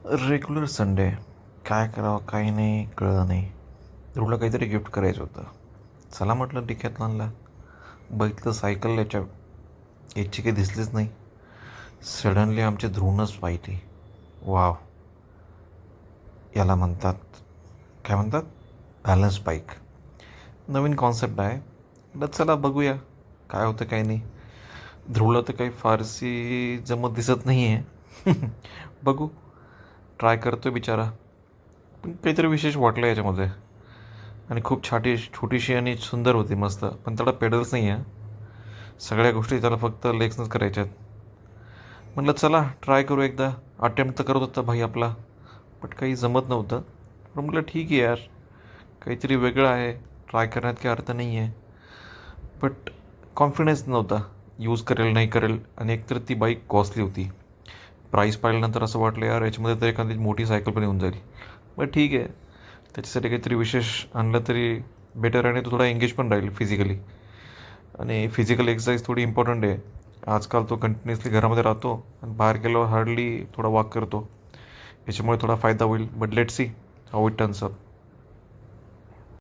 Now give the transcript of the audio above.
Regular Sunday. काय करावं काही नाही कळलं नाही. ध्रुवला काहीतरी गिफ्ट करायचं होतं. चला म्हटलं डिकॅथलॉनला. बघितलं सायकल याची काही दिसलीच नाही. सडनली आमच्या ध्रुवनंच पाहिली. वाव, याला म्हणतात, काय म्हणतात, बॅलन्स बाईक. नवीन कॉन्सेप्ट आहे. म्हटलं चला बघूया काय होतं काही नाही. ध्रुवला तर काही फारशी जमत दिसत नाही आहे. बघू, ट्राय करतो बिचारा. पण काहीतरी विशेष वाटलं याच्यामध्ये. आणि खूप छोटीशी आणि सुंदर होती मस्त. पण त्याला पेडल्स नाही आहे. सगळ्या गोष्टी त्याला फक्त लेग्सनंच करायच्या आहेत. म्हटलं चला ट्राय करू एकदा. अटेम्प्ट तर करत होता भाई आपला, बट काही जमत नव्हतं. पण म्हटलं ठीक आहे यार, काहीतरी वेगळं आहे, ट्राय करण्यात काही अर्थ नाही आहे. बट कॉन्फिडन्स नव्हता, यूज करेल नाही करेल. आणि एकतर ती बाईक कॉस्टली होती. प्राईस पाहिल्यानंतर असं वाटलं यार याच्यामध्ये तर एखादी मोठी सायकल पण येऊन जाईल. बट ठीक आहे, त्याच्यासाठी काहीतरी विशेष आणलं तरी बेटर. आणि तो थोडा एंगेज पण राहील फिजिकली. आणि फिजिकल एक्सरसाइज थोडी इम्पॉर्टंट आहे. आजकाल तो कंटिन्युअसली घरामध्ये राहतो आणि बाहेर गेल्यावर हार्डली थोडा वॉक करतो. याच्यामुळे थोडा फायदा होईल. But let's see how it turns up.